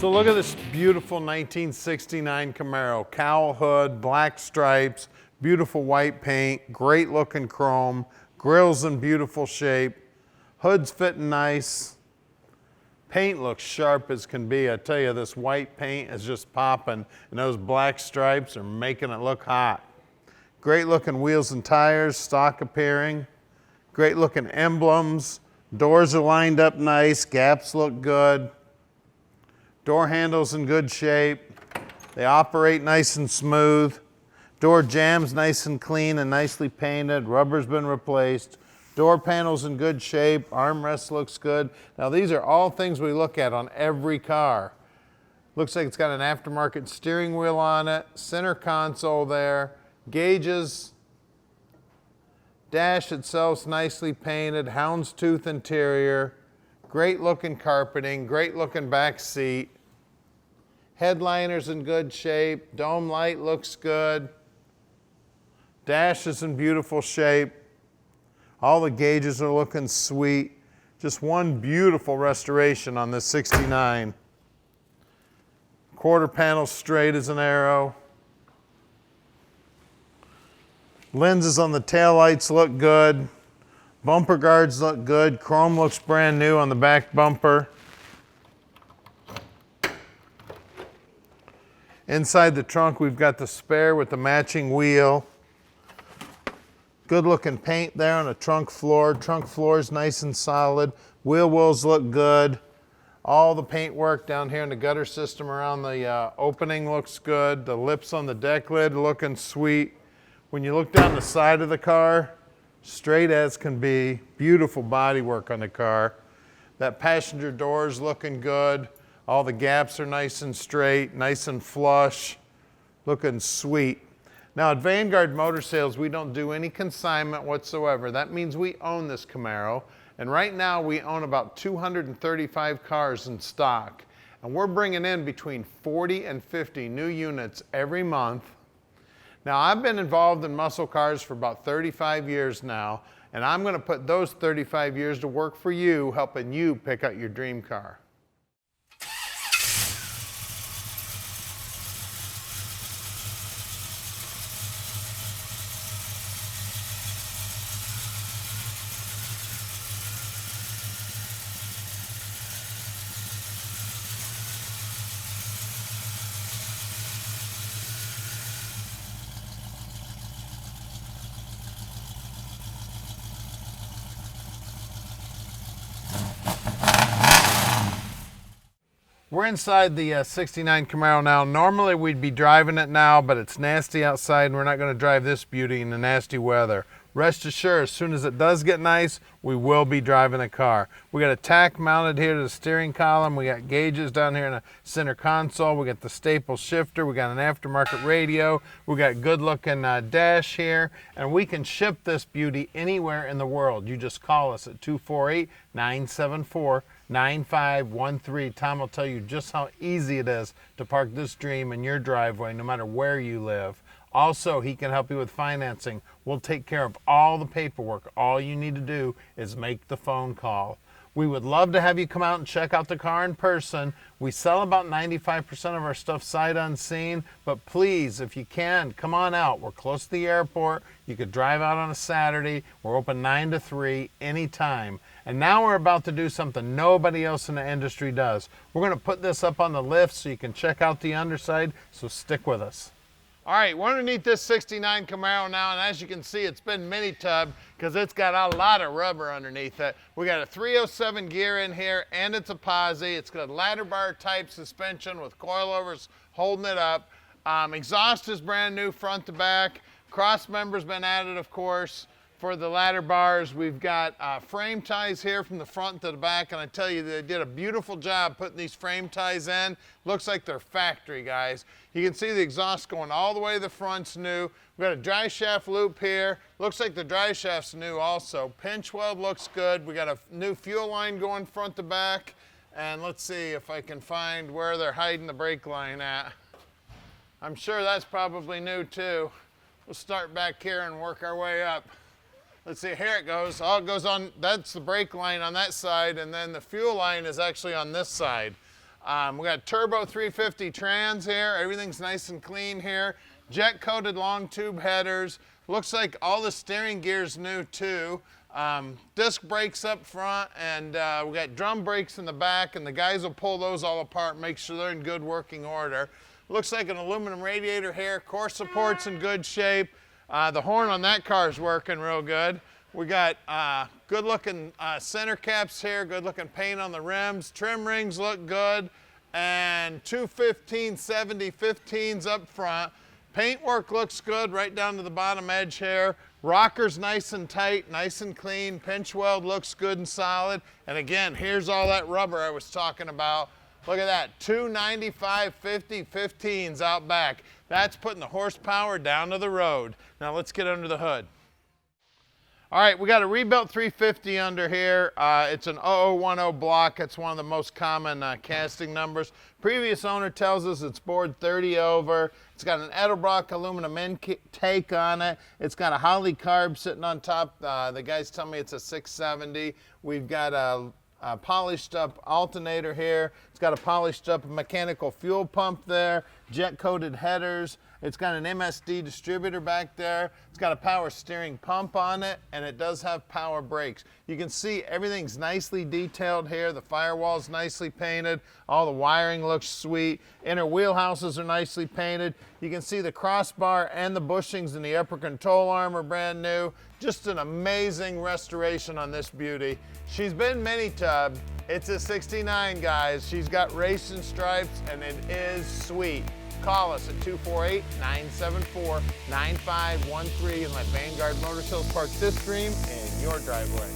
So look at this beautiful 1969 Camaro. Cowl hood, black stripes, beautiful white paint, great looking chrome, grill's in beautiful shape, hood's fitting nice. Paint looks sharp as can be. I tell you, this white paint is just popping, and those black stripes are making it look hot. Great looking wheels and tires, stock appearing. Great looking emblems. Doors are lined up nice, gaps look good. Door handles in good shape. They operate nice and smooth. Door jambs nice and clean and nicely painted. Rubber's been replaced. Door panels in good shape. Armrest looks good. Now these are all things we look at on every car. Looks like it's got an aftermarket steering wheel on it. Center console there. Gauges. Dash itself's nicely painted. Houndstooth interior. Great looking carpeting. Great looking back seat. Headliner's in good shape. Dome light looks good. Dash is in beautiful shape. All the gauges are looking sweet. Just one beautiful restoration on this 69. Quarter panel straight as an arrow. Lenses on the taillights look good. Bumper guards look good. Chrome looks brand new on the back bumper. Inside the trunk, we've got the spare with the matching wheel. Good looking paint there on the trunk floor. Trunk floor is nice and solid. Wheel wells look good. All the paint work down here in the gutter system around the opening looks good. The lips on the deck lid looking sweet. When you look down the side of the car, straight as can be. Beautiful body work on the car. That passenger door is looking good. All the gaps are nice and straight, nice and flush, looking sweet. Now at Vanguard Motor Sales, we don't do any consignment whatsoever. That means we own this Camaro. And right now we own about 235 cars in stock. And we're bringing in between 40 and 50 new units every month. Now I've been involved in muscle cars for about 35 years now, and I'm going to put those 35 years to work for you, helping you pick out your dream car. We're inside the 69 Camaro now. Normally we'd be driving it now, but it's nasty outside and we're not going to drive this beauty in the nasty weather. Rest assured, as soon as it does get nice, we will be driving the car. We got a tack mounted here to the steering column. We got gauges down here in the center console. We got the staple shifter. We got an aftermarket radio. We got good looking dash here, and we can ship this beauty anywhere in the world. You just call us at 248-974-9513. Tom will tell you just how easy it is to park this dream in your driveway, no matter where you live. Also, he can help you with financing. We'll take care of all the paperwork. All you need to do is make the phone call. We would love to have you come out and check out the car in person. We sell about 95% of our stuff sight unseen, but please, if you can, come on out. We're close to the airport. You could drive out on a Saturday. We're open 9 to 3 anytime. And now we're about to do something nobody else in the industry does. We're going to put this up on the lift so you can check out the underside, so stick with us. All right, we're underneath this 69 Camaro now, and as you can see, it's been mini tub because it's got a lot of rubber underneath it. We got a 307 gear in here, and it's a Posi. It's got ladder bar type suspension with coilovers holding it up. Exhaust is brand new front to back. Cross member's been added, of course. For the ladder bars, we've got frame ties here from the front to the back, and I tell you, they did a beautiful job putting these frame ties in. Looks like they're factory, guys. You can see the exhaust going all the way to the front's new. We've got a dry shaft loop here. Looks like the dry shaft's new also. Pinch weld looks good. We got a new fuel line going front to back. And let's see if I can find where they're hiding the brake line at. I'm sure that's probably new too. We'll start back here and work our way up. Let's see, here it goes. Oh, it goes on, that's the brake line on that side, and then the fuel line is actually on this side. We got turbo 350 trans here. Everything's nice and clean here. Jet coated long tube headers. Looks like all the steering gear's new too. Disc brakes up front, and we got drum brakes in the back, and the guys will pull those all apart and make sure they're in good working order. Looks like an aluminum radiator here. Core support's in good shape. The horn on that car is working real good. We got good looking center caps here, good looking paint on the rims. Trim rings look good, and two 1570 15s up front. Paintwork looks good right down to the bottom edge here. Rocker's nice and tight, nice and clean. Pinch weld looks good and solid. And again, here's all that rubber I was talking about. Look at that, 295 50 15s out back. That's putting the horsepower down to the road. Now let's get under the hood. All right, we got a rebuilt 350 under here. It's an 0010 block. It's one of the most common casting numbers. Previous owner tells us it's bored 30 over. It's got an Edelbrock aluminum intake on it. It's got a Holly carb sitting on top. The guys tell me it's a 670. We've got a polished up alternator here. It's got a polished up mechanical fuel pump there. Jet coated headers. It's got an MSD distributor back there. It's got a power steering pump on it, and it does have power brakes. You can see everything's nicely detailed here. The firewall's nicely painted. All the wiring looks sweet. Inner wheelhouses are nicely painted. You can see the crossbar and the bushings in the upper control arm are brand new. Just an amazing restoration on this beauty. She's been mini-tubbed. It's a 69, guys. She's got racing stripes, and it is sweet. Call us at 248-974-9513 and let Vanguard Motor Sales park this dream in your driveway.